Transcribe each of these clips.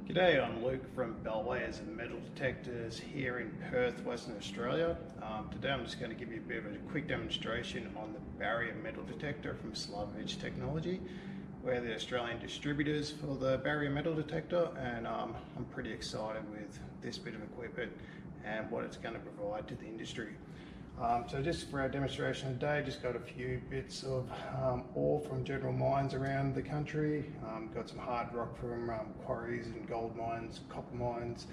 G'day, I'm Luke from Bellwayers and Metal Detectors here in Perth, Western Australia. Today I'm just going to give you a bit of a quick demonstration on the barrier metal detector from Slavutich Technology. We're the Australian distributors for the barrier metal detector, and I'm pretty excited with this bit of equipment and what it's going to provide to the industry. So just for our demonstration today, just got a few bits of ore from general mines around the country. Got some hard rock from quarries and gold mines, copper mines,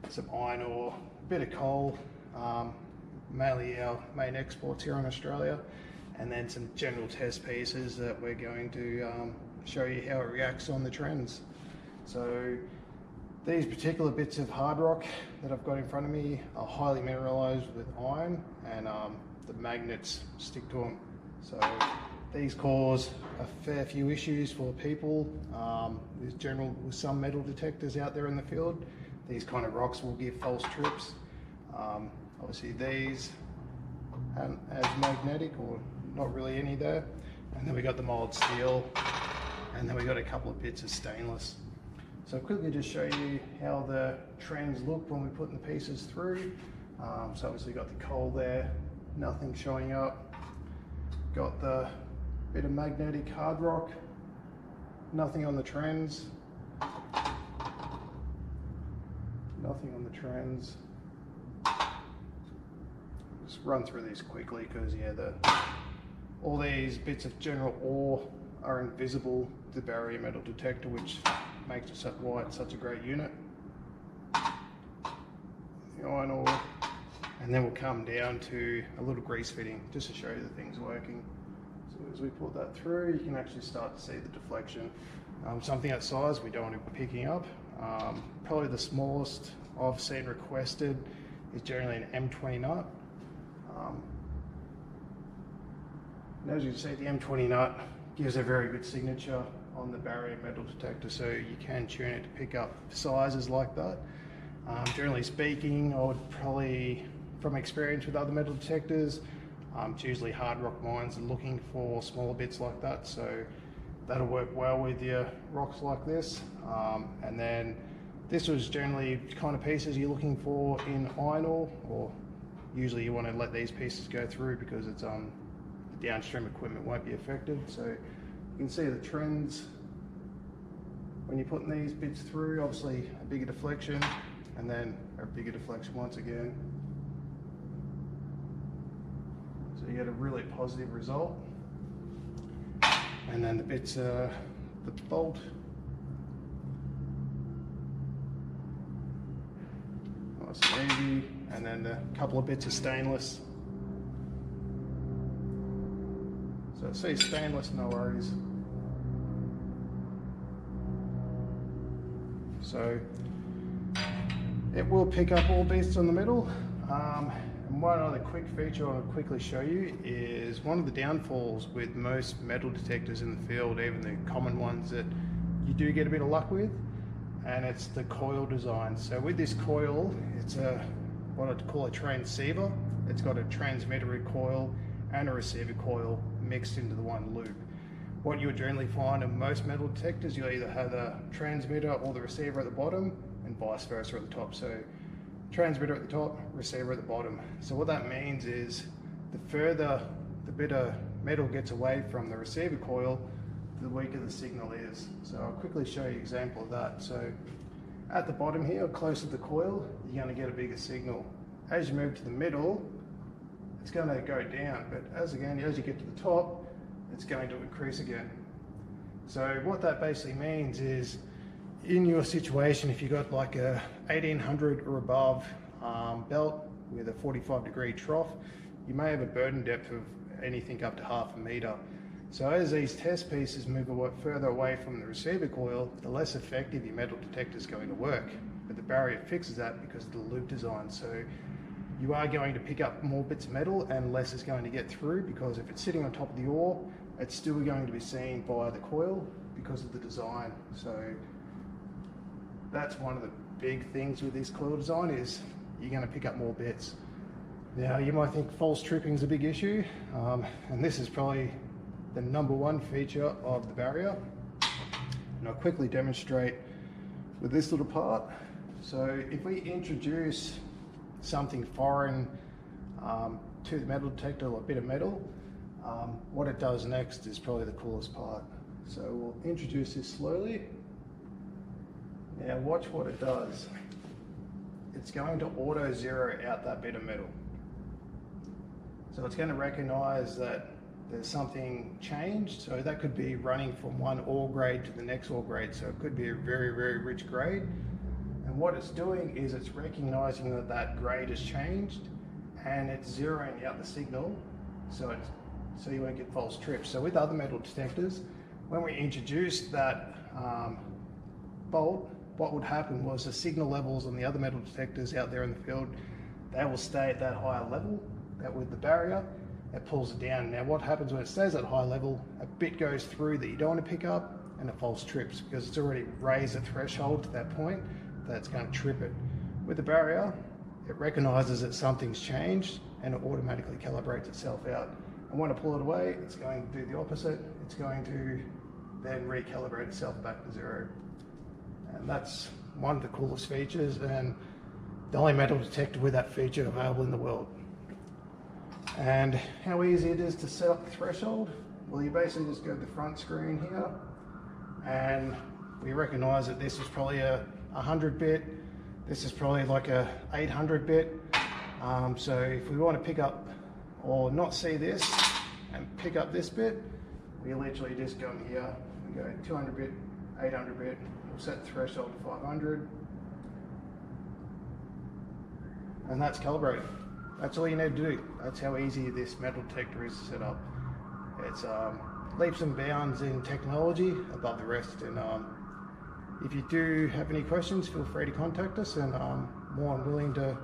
some iron ore, a bit of coal, mainly our main exports here in Australia, and then some general test pieces that we're going to show you how it reacts on the trends. So these particular bits of hard rock that I've got in front of me are highly mineralized with iron, and the magnets stick to them. So these cause a fair few issues for people. With some metal detectors out there in the field, these kind of rocks will give false trips. Obviously these aren't as magnetic, or not really any there. And then we got the mild steel, and then we got a couple of bits of stainless. So I'll quickly just show you how the trends look when we put the pieces through. So obviously got the coal there, nothing showing up. Got the bit of magnetic hard rock, nothing on the trends. Nothing on the trends. Just run through these quickly because all these bits of general ore are invisible to the barrier metal detector, which makes it why it's such a great unit. The iron ore, and then we'll come down to a little grease fitting just to show you the thing's working. So as we put that through, you can actually start to see the deflection. Something that size we don't want to be picking up. Probably the smallest I've seen requested is generally an M20 nut. And as you can see, the M20 nut gives a very good signature on the barrier metal detector, so you can tune it to pick up sizes like that. Generally speaking, I would probably, from experience with other metal detectors, it's usually hard rock mines are looking for smaller bits like that, so that'll work well with your rocks like this. And then this was generally kind of pieces you're looking for in iron ore, or usually you want to let these pieces go through because it's the downstream equipment won't be affected. So you can see the trends when you're putting these bits through. Obviously a bigger deflection, and then a bigger deflection once again. So you get a really positive result. And then the bits, the bolt, nice and easy, and then the couple of bits of stainless. So see stainless, no worries. So it will pick up all bits on the middle. And one other quick feature I'll quickly show you is one of the downfalls with most metal detectors in the field, even the common ones that you do get a bit of luck with, and it's the coil design. So with this coil, it's what I'd call a transceiver. It's got a transmitter recoil and a receiver coil mixed into the one loop. What you would generally find in most metal detectors, you'll either have the transmitter or the receiver at the bottom, and vice versa at the top. So transmitter at the top, receiver at the bottom. So what that means is the further the bit of metal gets away from the receiver coil, the weaker the signal is. So I'll quickly show you an example of that. So at the bottom here, close to the coil, you're going to get a bigger signal. As you move to the middle, it's going to go down, but as you get to the top, it's going to increase again. So what that basically means is, in your situation, if you've got like a 1800 or above belt with a 45-degree trough, you may have a burden depth of anything up to ½ meter. So as these test pieces move further away from the receiver coil, the less effective your metal detector is going to work. But the barrier fixes that because of the loop design. So you are going to pick up more bits of metal and less is going to get through, because if it's sitting on top of the ore, it's still going to be seen by the coil because of the design. So that's one of the big things with this coil design, is you're going to pick up more bits. Now you might think false tripping is a big issue, and this is probably the #1 feature of the barrier. And I'll quickly demonstrate with this little part. So if we introduce something foreign to the metal detector, or a bit of metal, what it does next is probably the coolest part. So we'll introduce this slowly. Now watch what it does. It's going to auto zero out that bit of metal. So it's going to recognize that there's something changed. So that could be running from one ore grade to the next ore grade. So it could be a very, very rich grade. And what it's doing is it's recognizing that that grade has changed, and it's zeroing out the signal so you won't get false trips. So with other metal detectors, when we introduced that bolt, what would happen was the signal levels on the other metal detectors out there in the field, they will stay at that higher level. That with the barrier, it pulls it down. Now what happens when it stays at high level, a bit goes through that you don't want to pick up, and it false trips because it's already raised the threshold to that point that's going to trip it. With the barrier, it recognizes that something's changed and it automatically calibrates itself out. And when I pull it away, it's going to do the opposite. It's going to then recalibrate itself back to zero. And that's one of the coolest features, and the only metal detector with that feature available in the world. And how easy it is to set up the threshold? Well, you basically just go to the front screen here, and we recognize that this is probably a 100-bit. This is probably like a 800-bit. So if we want to pick up or not see this and pick up this bit, we literally just go in here and go 200-bit, 800-bit. We'll set the threshold to 500, and that's calibrated. That's all you need to do. That's how easy this metal detector is to set up. It's leaps and bounds in technology above the rest. And if you do have any questions, feel free to contact us, and I'm more than willing to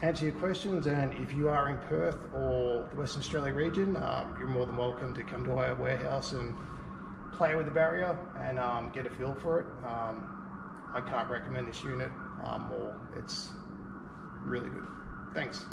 answer your questions. And if you are in Perth or the Western Australia region, you're more than welcome to come to our warehouse and play with the barrier and get a feel for it. I can't recommend this unit more. It's really good. Thanks.